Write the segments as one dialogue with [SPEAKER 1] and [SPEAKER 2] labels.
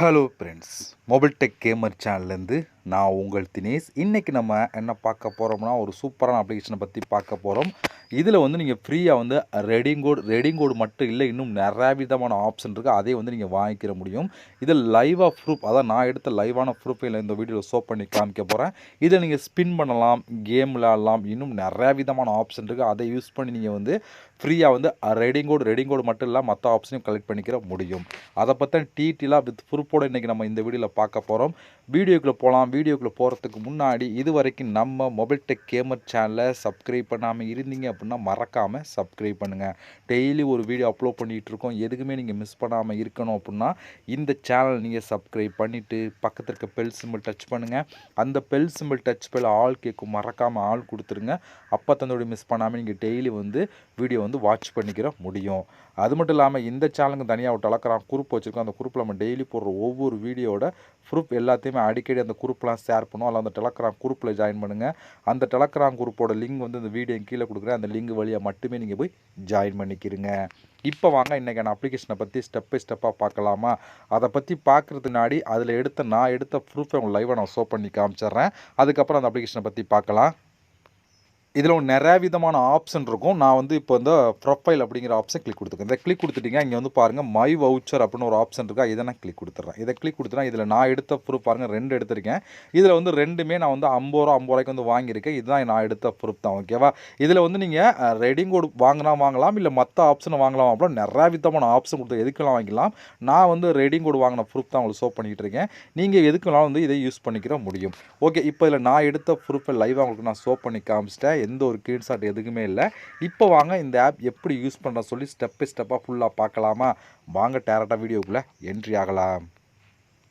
[SPEAKER 1] Hello friends, mobile tech gamer சேனல்லேருந்து நான் உங்கள் தினேஷ். இன்றைக்கி நம்ம என்ன பார்க்க போகிறோம்னா, ஒரு சூப்பரான அப்ளிகேஷனை பற்றி பார்க்க போகிறோம். இதில் நீங்கள் ஃப்ரீயாக ரெடிங் கோடு மட்டும் இல்லை, இன்னும் நிறையா விதமான ஆப்ஷன் இருக்குது. அதே நீங்கள் வாங்கிக்கிற முடியும். இதில் லைவாக ப்ரூஃப், அதான் நான் எடுத்த லைவான ப்ரூஃபை இந்த வீடியோவில் ஷோ பண்ணி காமிக்க போகிறேன். இதை நீங்கள் ஸ்பின் பண்ணலாம், கேம் விளையாடலாம், இன்னும் நிறையா விதமான ஆப்ஷன் இருக்குது. அதை யூஸ் பண்ணி நீங்கள் ஃப்ரீயாக ரெடிங் கோடு மட்டும் இல்லை, மற்ற ஆப்ஷனையும் கலெக்ட் பண்ணிக்கிற முடியும். அதை பற்றி டீட்டெயிலாக வித் ப்ரூஃபோடு இன்றைக்கி நம்ம இந்த வீடியோவில் பார்க்க போகிறோம். வீடியோக்குள்ளே போகலாம். வீடியோக்குள்ளே போகிறதுக்கு முன்னாடி இது வரைக்கும் நம்ம மொபைல் டெக் கேமர் சேனலை சப்ஸ்கிரைப் பண்ணாமல் இருந்தீங்க அப்படின்னா மறக்காமல் சப்ஸ்கிரைப் பண்ணுங்கள். டெய்லி ஒரு வீடியோ அப்லோட் பண்ணிகிட்டு இருக்கோம். எதுக்குமே நீங்கள் மிஸ் பண்ணாமல் இருக்கணும் அப்படின்னா இந்த சேனல் நீங்கள் சப்ஸ்கிரைப் பண்ணிவிட்டு பக்கத்தில் இருக்க பெல் சிம்பிள் டச் பண்ணுங்கள். அந்த பெல் சிம்பிள் டச் பண்ண ஆல் கேட்கும், மறக்காமல் ஆள் கொடுத்துருங்க. அப்போ தந்தோடு மிஸ் பண்ணாமல் நீங்கள் டெய்லி வீடியோ வாட்ச் பண்ணிக்கிற முடியும். அது மட்டும் இல்லாமல் இந்த சேனலுக்கு தனியாக ஒரு டெலகிராம் குரூப் வச்சுருக்கோம். அந்த குரூப்பில் நம்ம டெய்லி போடுற ஒவ்வொரு வீடியோட ப்ரூஃப் எல்லாத்தையுமே அடிக்கடி அந்த குரூப்லாம் ஷேர் பண்ணுவோம். அதில் அந்த டெலகிராம் குரூப்பில் ஜாயின் பண்ணுங்கள். அந்த டெலகிராம் குரூப்போட லிங்க் இந்த வீடியோ கீழே கொடுக்குறேன். அந்த லிங்க் வழியாக மட்டுமே நீங்கள் போய் ஜாயின் பண்ணிக்கிறீங்க. இப்போ வாங்க இன்றைக்கான அப்ளிகேஷனை பற்றி ஸ்டெப் பை ஸ்டெப்பாக பார்க்கலாமா? அதை பற்றி பார்க்குறதுக்கு முன்னாடி நான் எடுத்த ப்ரூஃபை உங்கள் லைவாக நான் ஷோ பண்ணி காமிச்சிட்றேன். அதுக்கப்புறம் அந்த அப்ளிகேஷனை பற்றி பார்க்கலாம். இதில் நிறையா விதமான ஆப்ஷன் இருக்கும். நான் இப்போ ப்ரொஃபைல் அப்படிங்கிற ஆப்ஷன் கிளிக் கொடுத்துருக்கேன். இதை கிளிக் கொடுத்துட்டிங்க, இங்கே பாருங்கள் மை வவுச்சர் அப்படின்னு ஒரு ஆப்ஷன் இருக்கா, இதை நான் கிளிக் கொடுத்துட்றேன். இதை கிளிக் கொடுத்துட்டா இதில் நான் எடுத்த ப்ரூஃப் பாருங்கள், 2 எடுத்திருக்கேன். இதில் ரெண்டுமே நான் 50 ரூபாய்க்கு வாங்கியிருக்கேன். இதுதான் நான் எடுத்த ப்ரூஃப் தான். ஓகேவா? இதில் நீங்கள் ரெடிங் கோடு வாங்கலாம், இல்லை மற்ற ஆப்ஷனை வாங்கலாம். அப்புறம் நிறையா விதமான ஆப்ஷன் கொடுத்து எதுக்கெல்லாம் வாங்கிக்கலாம். நான் ரெடிங் கோடு வாங்கின ப்ரூஃப் தான் உங்களுக்கு ஷோ பண்ணிகிட்டு இருக்கேன். நீங்கள் எதுக்கெல்லாம் இதை யூஸ் பண்ணிக்கிற முடியும். ஓகே, இப்போ இதில் நான் எடுத்த ப்ரூஃபை லைவாக உங்களுக்கு நான் ஷோ பண்ணி காமிச்சிட்டேன். எந்த ஒரு ஸ்க்ரீன்ஷாட் எதுக்குமே இல்லை. இப்போ வாங்க இந்த ஆப் எப்படி யூஸ் பண்ணுற சொல்லி ஸ்டெப் பை ஸ்டெப்பாக ஃபுல்லாக பார்க்கலாமா? வாங்க டேரெக்டாக வீடியோக்குள்ளே என்ட்ரி ஆகலாம்.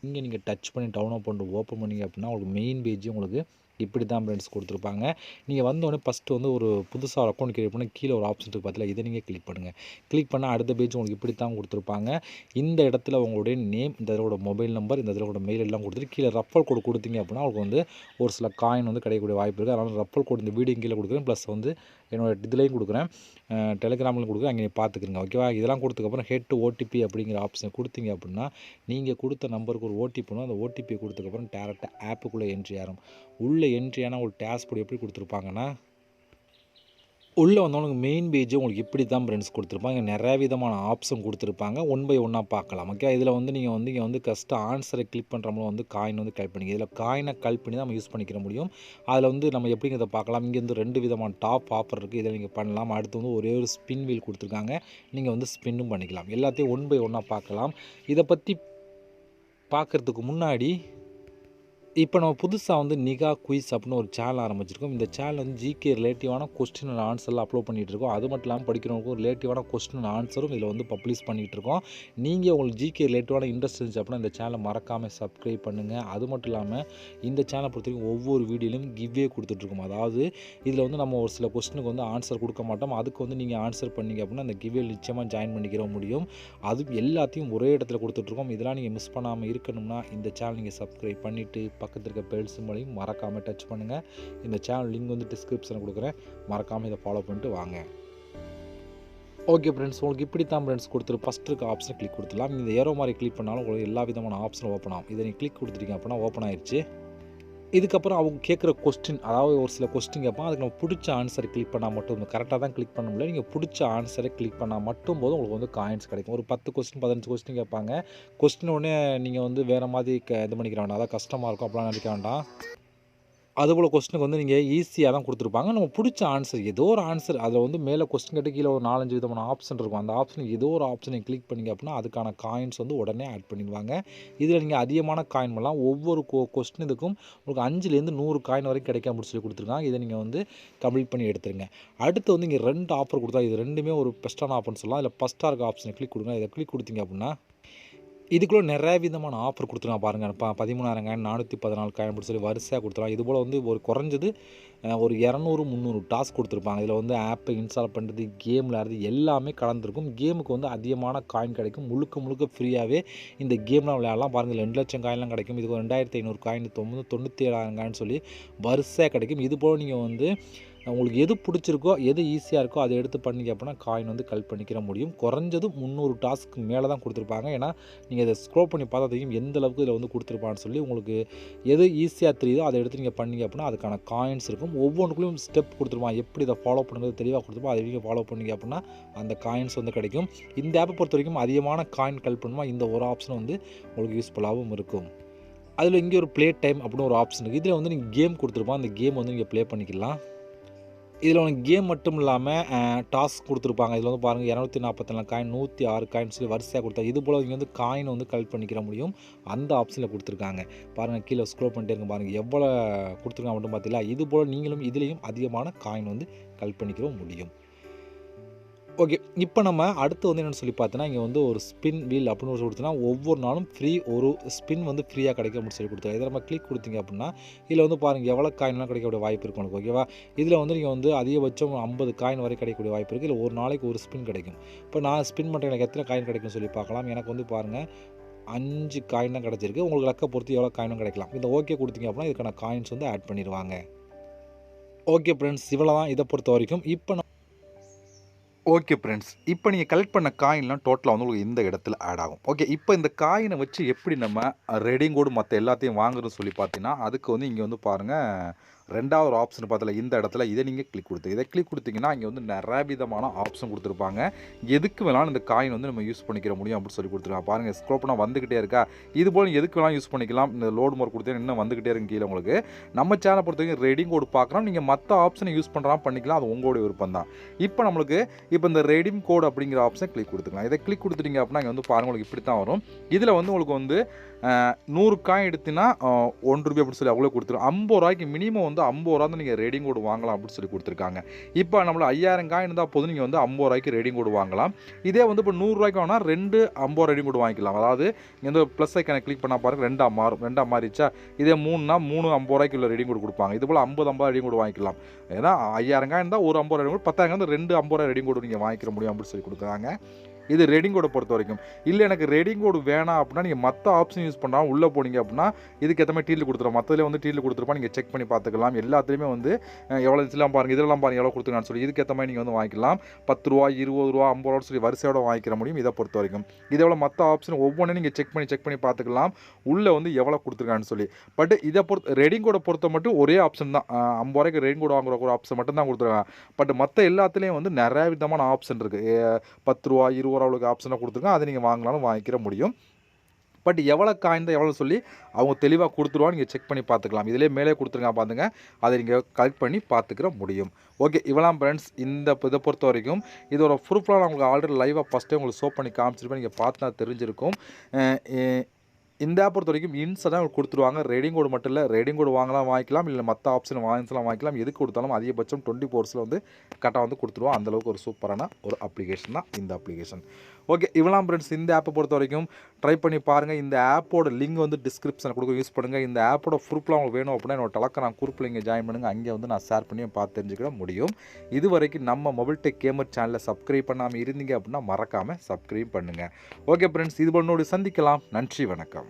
[SPEAKER 1] இங்கே நீங்கள் டச் பண்ணி டவுன்லோட் பண்ணிட்டு ஓப்பன் பண்ணிங்க அப்படின்னா உங்களுக்கு மெயின் பேஜ் உங்களுக்கு இப்படி தான் ஃப்ரெண்ட்ஸ் கொடுத்துருப்பாங்க. நீங்கள் வந்தோடனே ஃபஸ்ட்டு ஒரு புதுசாக ஒரு அக்கௌண்ட் கிரியேட் பண்ணி கீழே ஒரு ஆப்ஷன் இருக்குது பார்த்தீங்களா, இதை நீங்கள் கிளிக் பண்ணுங்கள். கிளிக் பண்ணால் அடுத்த பேஜ் உங்களுக்கு இப்படி தான் கொடுத்துருப்பாங்க. இந்த இடத்துல உங்களுடைய நேம், இந்த இதோட மொபைல் நம்பர், இந்த இதோட மெயில் எல்லாம் கொடுத்துட்டு கீழே ரெஃபர் கோடு கொடுத்தீங்க அப்படின்னா உங்களுக்கு ஒரு சில காயின் கிடைக்கக்கூடிய வாய்ப்பு இருக்குது. அதனால் ரெஃபர் கோடு இந்த வீடியோ கீழே கொடுக்குறேன். ப்ளஸ் என்னோட இதுலேயும் கொடுக்குறேன், டெலிகிராமில் கொடுக்குறேன். அங்கே பார்த்துக்குங்க. ஓகேவா? இதெல்லாம் கொடுத்ததுக்கப்புறம் ஹெட் ஓடிபி அப்படிங்கிற ஆப்ஷன் கொடுத்தீங்க அப்படின்னா நீங்கள் கொடுத்த நம்பருக்கு ஒரு ஓடிபி வரும். அந்த ஓடிபி கொடுத்ததுக்கப்புறம் டேரெக்டாக ஆப்புக்குள்ளே என்ட்ரி ஆகும். உள்ளே என்ட்ரியான ஒரு டேஷ்போர்டு எப்படி கொடுத்துருப்பாங்கன்னா, உள்ளே வந்தவங்களுக்கு மெயின் பேஜ் உங்களுக்கு இப்படி தான் ஃப்ரெண்ட்ஸ் கொடுத்துருப்பாங்க. நிறையா விதமான ஆப்ஷன் கொடுத்துருப்பாங்க. ஒன் பை ஒன்னாக பார்க்கலாம். ஓகே, இதில் நீங்கள் இங்கே ஃபஸ்ட்டு ஆன்சரை கிளிக் பண்ணுறவங்களும் காயின் கலெக்ட் பண்ணிக்க. இதில் காயினை கலெக்ட் பண்ணி தான் நம்ம யூஸ் பண்ணிக்கிற முடியும். அதில் நம்ம எப்படிங்கிறத பார்க்கலாம். இங்கே 2 விதமான டாப் ஆஃபர் இருக்குது. இதில் நீங்கள் பண்ணலாம். அடுத்து ஒரே ஒரு ஸ்பின் வீல் கொடுத்துருக்காங்க. நீங்கள் ஸ்பின்னும் பண்ணிக்கலாம். எல்லாத்தையும் ஒன் பை ஒன்னாக பார்க்கலாம். இதை பற்றி பார்க்குறதுக்கு முன்னாடி இப்போ நம்ம புதுசாக நிகா குயிஸ் அப்படின்னு ஒரு சேனல் ஆரம்பிச்சிருக்கோம். இந்த சேனல் ஜிகே ரிலேட்டிவான கொஸ்டின் அண்ட் ஆன்சர்லாம் அப்லோட் பண்ணிகிட்டு இருக்கோம். அது மட்டும் இல்லாமல் படிக்கிறவங்களுக்கு ரிலேட்டிவான கொஸ்டின் அண்ட் ஆன்சரும் இதில் பப்ளிஷ் பண்ணிகிட்டு இருக்கோம். நீங்கள் உங்களுக்கு ஜிகே ரிலேட்டிவான இன்ட்ரெஸ்ட் இருந்துச்சு அப்படின்னா இந்த சேனலை மறக்காமல் சப்ஸ்கிரைப் பண்ணுங்கள். அது மட்டும் இல்லாமல் இந்த சேனலை பொறுத்த வரைக்கும் ஒவ்வொரு வீடியோலையும் கிவ்வே கொடுத்துட்ருக்கோம். அதாவது இதில் நம்ம ஒரு சில கொஸ்டினுக்கு ஆன்சர் கொடுக்க மாட்டோம். அதுக்கு நீங்கள் ஆன்சர் பண்ணிங்க அப்படின்னா அந்த கிவ்வே நிச்சயமாக ஜாயின் பண்ணிக்கிற முடியும். அது எல்லாத்தையும் ஒரே இடத்துல கொடுத்துட்ருக்கோம். இதெல்லாம் நீங்கள் மிஸ் பண்ணாமல் இருக்கணும்னா இந்த சேனல் நீங்கள் சப்ஸ்கிரைப் பண்ணிவிட்டு பக்கத்தில் இருக்க பெல் சிம்பளையும் மறக்காமல் டச் பண்ணுங்கள். இந்த சேனல் லிங்க் டிஸ்கிரிப்ஷனில் கொடுக்குறேன். மறக்காமல் இதை ஃபாலோ பண்ணிட்டு வாங்க. ஓகே ஃப்ரெண்ட்ஸ், உங்களுக்கு இப்படி தான் ஃப்ரெண்ட்ஸ் கொடுத்துரு. ஃபஸ்ட் இருக்க ஆப்ஷனை கிளிக் கொடுத்துடலாம். இந்த ஏரோ மாதிரி கிளிக் பண்ணாலும் உங்களுக்கு எல்லா விதமான ஆப்ஷனும் ஓப்பன் ஆகும். இதை நீங்கள் கிளிக் கொடுத்துட்டீங்க அப்படின்னா ஓப்பன் ஆயிடுச்சு. இதுக்கப்புறம் அவங்க கேட்குற கொஸ்டின், அதாவது ஒரு சில கொஸ்டின் கேட்பான். அதுக்கு நம்ம பிடிச்ச ஆன்சரை கிளிக் பண்ணால் மட்டும் கரெக்டாக தான் கிளிக் பண்ண முடியல. நீங்கள் பிடிச்ச ஆன்சரை கிளிக் பண்ணால் மட்டும் போதும் உங்களுக்கு காயின்ஸ் கிடைக்கும். ஒரு 10 கொஸ்டின் 15 கொஸ்டின் கேட்பாங்க. கொஸ்டின் உடனே நீங்கள் வேறு மாதிரி இது பண்ணிக்கிற வேண்டாம். அதாவது கஷ்டமாக இருக்கும் அப்படிலாம் நினைக்க வேண்டாம். அதுபோல் கொஸ்டினுக்கு நீங்கள் ஈஸியாக தான் கொடுத்துருப்பாங்க. நம்ம பிடிச்ச ஆன்சர் ஏதோ ஒரு ஆன்சர் அதில் மேலே கொஸ்டின் கேட்டு கீழே ஒரு 4-5 விதமான ஆப்ஷன் இருக்கும். அந்த ஆப்ஷன் ஏதோ ஒரு ஆப்ஷனை கிளிக் பண்ணிங்க அப்படின்னா அதுக்கான காயின்ஸ் உடனே ஆட் பண்ணிடுவாங்க. இதில் நீங்கள் அதிகமான காயின் பண்ணலாம். ஒவ்வொரு கொஸ்டின் இதுக்கும் உங்களுக்கு 5லேருந்து 100 காயின் வரைக்கும் கிடைக்காம சொல்லி கொடுத்துருக்காங்க. இதை நீங்கள் கம்ப்ளீட் பண்ணி எடுத்துருங்க. அடுத்து இங்கே 2 ஆஃபர் கொடுத்தா இது ரெண்டுமே ஒரு பெஸ்ட்டான ஆஃபர்னு சொல்லலாம். இதில் ஃபஸ்ட்டாக இருக்க ஆப்ஷனை கிளிக் கொடுங்க. இதை கிளிக் கொடுத்தீங்க அப்படின்னா இதுக்குள்ளே நிறைய விதமான ஆஃபர் கொடுத்துருக்காங்க பாருங்கள். 13,000 காயின், 414 காயின் அப்படி சொல்லி வரிசையாக கொடுத்துருவாங்க. இதுபோல் ஒரு குறைஞ்சது ஒரு 200-300 டாஸ்க் கொடுத்துருப்பாங்க. இதில் ஆப்பை இன்ஸ்டால் பண்ணுறது, கேம் விளையாடுறது எல்லாமே கலந்துருக்கும். கேமுக்கு அதிகமான காயின் கிடைக்கும். முழுக்க ஃப்ரீயாகவே இந்த கேம்லாம் விளையாடலாம். பாருங்கள், 2 லட்சம் காயின்லாம் கிடைக்கும். இதுக்கு 2,500 காயின், 97,000 காயின் சொல்லி வரிசையாக கிடைக்கும். இதுபோல் நீங்கள் உங்களுக்கு எது பிடிச்சிருக்கோ எது ஈஸியாக இருக்கோ அதை எடுத்து பண்ணிங்க அப்படின்னா காயின் வந்து கலெக்ட் பண்ணிக்கிற முடியும். குறைஞ்சது 300 டாஸ்க்கு மேலே தான் கொடுத்துருப்பாங்க. ஏன்னா நீங்கள் இதை ஸ்க்ரோல் பண்ணி பார்த்தா தெரியும் எந்த அளவுக்கு இதில் வந்து கொடுத்துருப்பான்னு சொல்லி. உங்களுக்கு எது ஈஸியாக தெரியுதோ அதை எடுத்து நீங்கள் பண்ணிங்க அப்படின்னா அதுக்கான காயின்ஸ் இருக்கும். ஒவ்வொன்றுக்குள்ளேயும் ஸ்டெப் கொடுத்துருப்பான், எப்படி இதை ஃபாலோ பண்ணுறது தெளிவாக கொடுத்துருப்போம். அதை நீங்கள் ஃபாலோ பண்ணிங்க அப்படின்னா அந்த காயின்ஸ் வந்து கிடைக்கும். இந்த ஆப்பை பொறுத்த வரைக்கும் அதிகமான காயின் கலெக்ட் பண்ணுமா இந்த ஒரு ஆப்ஷன் வந்து உங்களுக்கு யூஸ்ஃபுல்லாகவும் இருக்கும். அதில் இங்கே ஒரு ப்ளே டைம் அப்படின்னு ஒரு ஆப்ஷன் இருக்குது. இதில் வந்து நீங்கள் கேம் கொடுத்துருப்பான், அந்த கேம் வந்து நீங்கள் ப்ளே பண்ணிக்கலாம். இதில் உனக்கு கேம் மட்டும் இல்லாமல் டாஸ்க் கொடுத்துருப்பாங்க. இதில் வந்து பாருங்கள் 244 காயின், 106 காயின் சொல்லி வரிசையாக கொடுத்தாங்க. இது போல் நீங்கள் வந்து காயின் வந்து கலெக்ட் பண்ணிக்கிற முடியும். அந்த ஆப்ஷனில் கொடுத்துருக்காங்க. பாருங்கள் கீழே ஸ்க்ரோல் பண்ணிட்டே இருங்க, பாருங்கள் எவ்வளோ கொடுத்துருக்காங்க மட்டும் பார்த்தீங்களா. இது போல் நீங்களும் இதுலேயும் அதிகமான காயின் வந்து கலெக்ட் பண்ணிக்கிற முடியும். ஓகே, இப்போ நம்ம அடுத்து வந்து என்னென்னு சொல்லி பார்த்தோன்னா, இங்கே வந்து ஒரு ஸ்பின் வீல் அப்படின்னு ஒரு கொடுத்தோன்னா ஒவ்வொரு நாளும் ஃப்ரீ ஒரு ஸ்பின் வந்து ஃப்ரீயாக கிடைக்கும் அப்படின்னு சொல்லி கொடுத்தாங்க. இதை நம்ம கிளிக் கொடுத்தீங்க அப்படின்னா இதில் வந்து பாருங்கள் எவ்வளோ காயின்லாம் கிடைக்கக்கூடிய வாய்ப்பு இருக்கும் உங்களுக்கு. ஓகேவா, இதில் வந்து நீங்கள் வந்து அதிகபட்சம் 50 காயின் வரை கிடைக்கக்கூடிய வாய்ப்பு இருக்குது. இல்லை ஒரு நாளைக்கு ஒரு ஸ்பின் கிடைக்கும். இப்போ நான் ஸ்பின் பண்ணுறேன், எனக்கு எத்தனை காயின் கிடைக்கும்னு சொல்லி பார்க்கலாம். எனக்கு வந்து பாருங்கள் 5 காயின் தான் கிடச்சிருக்கு. உங்களுக்கு லக்கை பொறுத்து எவ்வளோ காயினும் கிடைக்கலாம். இந்த ஓகே கொடுத்தீங்க அப்படின்னா இதுக்கான காயின்ஸ் வந்து ஆட் பண்ணிடுவாங்க. ஓகே ஃப்ரெண்ட்ஸ், இவ்வளோ தான் இதை பொறுத்த வரைக்கும். ஓகே ஃப்ரெண்ட்ஸ், இப்போ நீங்கள் கலெக்ட் பண்ண காயின்லாம் டோட்டலாக வந்து உங்களுக்கு இந்த இடத்துல ஆட் ஆகும். ஓகே, இப்போ இந்த காயினை வச்சு எப்படி நம்ம ரெடிங் கோடு மற்ற எல்லாத்தையும் வாங்குறதுன்னு சொல்லி பார்த்தீங்கன்னா, அதுக்கு வந்து இங்கே வந்து பாருங்கள் 2வது ஒரு ஆப்ஷன் பார்த்தல இந்த இடத்துல இதை நீங்கள் கிளிக் கொடுத்து இதை கிளிக் கொடுத்தீங்கன்னா இங்கே வந்து நிறைய விதமான ஆப்ஷன் கொடுத்துருப்பாங்க. எதுக்கு வேணாலும் இந்த காயின் வந்து நம்ம யூஸ் பண்ணிக்கிற முடியும் அப்படின்னு சொல்லி கொடுத்துருக்காங்க. பாருங்கள் ஸ்க்ரோல் பண்ணால் வந்துக்கிட்டே இருக்கா. இது போல் எதுக்கு வேணாலும் யூஸ் பண்ணிக்கலாம். இந்த லோடு மோர் கொடுத்தீங்கன்னா இன்னும் வந்துக்கிட்டே இருக்கு கீழே. உங்களுக்கு நம்ம சேனலை பொறுத்த வரைக்கும் ரெடிங் கோடு பார்க்குறோம். நீங்கள் மற்ற ஆப்ஷனை யூஸ் பண்ணுறாமல் பண்ணிக்கலாம், அது உங்களுடைய விருப்பம் தான். இப்போ இந்த ரெடீம் கோட் அப்படிங்கிற ஆப்ஷனை கிளிக் கொடுத்துக்கலாம். இதை கிளிக் கொடுத்துட்டீங்க அப்படின்னா இங்கே வந்து பாருங்கள் உங்களுக்கு இப்படி தான் வரும். இதில் வந்து உங்களுக்கு வந்து 100 காயின் எடுத்தினா ₹1 அப்படின்னு சொல்லி அவ்வளோ கொடுத்துரும். ₹50 மினிமம் வந்து ₹50 தான் நீங்கள் ரெடிங் கோடு வாங்கலாம் அப்படின்னு சொல்லி கொடுத்துருக்காங்க. இப்போ நம்மள 5000 காயின் இருந்தால் போதும் நீங்கள் வந்து ₹50 ரெடிங் கோடு வாங்கலாம். இதே வந்து இப்போ ₹100 வாங்கினா 2 50 ரெடிங் கோடு வாங்கிக்கலாம். அதாவது இங்கே வந்து ப்ளஸ் ஐக்கானை கிளிக் பண்ணால் பாருங்கள் 2 மாறும். 2 மாறிச்சா. இதே 3னா 3 ₹50 உள்ள ரெடிங் கோடு கொடுப்பாங்க. இது போல் 50 ரெடிங் கோடு வாங்கிக்கலாம். ஏன்னா 5000 காயின் இருந்தால் ஒரு ₹50 ரெடிங் கோடு, 10000 வந்து 2 ₹50 ரெடிங் கோடு நீங்கள் வாங்கிக்கிற முடியும் அப்படின்னு சொல்லி கொடுக்குறாங்க. இது ரெடிங் கோடை பொறுத்த வரைக்கும். இல்லை எனக்கு ரெடிங் கோடு வேணாம் அப்படின்னா நீங்கள் மற்ற ஆப்ஷன் யூஸ் பண்ணால் உள்ளே போனீங்க அப்படின்னா இதுக்கு ஏற்ற மாதிரி டீல் கொடுத்துருவோம். மற்றதில் வந்து டீல் கொடுத்துருப்பா, நீங்கள் செக் பண்ணி பார்த்துக்கலாம். எல்லாத்துலேயுமே வந்து எவ்வளோ இதெல்லாம் பாருங்கள், இதெல்லாம் பாருங்கள் எவ்வளோ கொடுத்துருக்கான்னு சொல்லி இதுக்கு ஏற்ற மாதிரி நீங்கள் வந்து வாங்கிக்கலாம். ₹10 ₹20 ₹50 சொல்லி வரிசையோட வாங்கிக்கிற முடியும் இதை பொறுத்த வரைக்கும். இதே போல் மற்ற ஆப்ஷன் ஒவ்வொன்றும் நீங்கள் செக் பண்ணி பார்த்துக்கலாம் உள்ளே வந்து எவ்வளோ கொடுத்துருக்கான்னு சொல்லி. பட் இதை ரெடிங் கோடை பொறுத்த மட்டும் ஒரே ஆப்ஷன் தான். ₹50 ரெடிங் கோடு வாங்குற ஒரு ஆப்ஷன் மட்டும் தான் கொடுத்துருக்காங்க. பட் மற்ற எல்லாத்துலேயும் வந்து நிறைய விதமான ஆப்ஷன் இருக்குது. ₹10 ₹20 அவ்வளோக்கு ஆப்ஷனாக கொடுத்துருக்கோம். அதை நீங்கள் வாங்கினாலும் வாங்கிக்கிற முடியும். பட் எவ்வளோ காயின் தான் எவ்வளோ சொல்லி அவங்க தெளிவாக கொடுத்துருவாங்க. நீங்கள் செக் பண்ணி பார்த்துக்கலாம். இதிலே மேலே கொடுத்துருங்க பார்த்துங்க, அதை நீங்கள் கலெக்ட் பண்ணி பார்த்துக்கிற முடியும். ஓகே, இவ்வளோ ஃப்ரெண்ட்ஸ் இதை பொறுத்த வரைக்கும் இதோட ப்ரூஃப்லாம் நான் உங்களுக்கு ஆல்ரெடி லைவாக ஃபஸ்ட்டே உங்களுக்கு ஷோ பண்ணி காமிச்சிருப்பேன். நீங்கள் பார்த்தா தெரிஞ்சிருக்கும். இந்த ஆப் பொறுத்த வரைக்கும் இன்ஸ்டாக கொடுத்துருவாங்க. ரெடிங் கோடு மட்டும் இல்லை, ரெடிங் கோடு வாங்கிக்கலாம், இல்லை மற்ற ஆப்ஷன் வாங்கிக்கலாம். எதுக்கு கொடுத்தாலும் அதிகபட்சம் 24 ஹவர்ஸில் வந்து கரெக்டாக வந்து கொடுத்துருவோம். அந்தளவுக்கு ஒரு சூப்பரான ஒரு அப்ளிகேஷன் தான் இந்த அப்ளிகேஷன். ஓகே, இவ்வளோ ஃப்ரெண்ட்ஸ் இந்த ஆப்பை பொறுத்த வரைக்கும் ட்ரை பண்ணி பாருங்கள். இந்த ஆப்போட லிங்க் வந்து டிஸ்கிரிப்ஷனில் கொடுக்க யூஸ் பண்ணுங்கள். இந்த ஆப்போட ப்ரூஃப்லாம் உங்களுக்கு வேணும் அப்படின்னா என்னோட டெலகிராம் குரூப்பில் இங்கே ஜாயின் பண்ணுங்கள். அங்கே வந்து நான் ஷேர் பண்ணி பார்த்து தெரிஞ்சுக்கிட முடியும். இது வரைக்கும் நம்ம மொபைல் டெக் கேமர் சேனலை சப்ஸ்கிரைப் பண்ணாமல் இருந்தீங்க அப்படின்னா மறக்காமல் சப்ஸ்கிரைப் பண்ணுங்கள். ஓகே ஃப்ரெண்ட்ஸ், இது பண்ணோடு சந்திக்கலாம். நன்றி, வணக்கம்.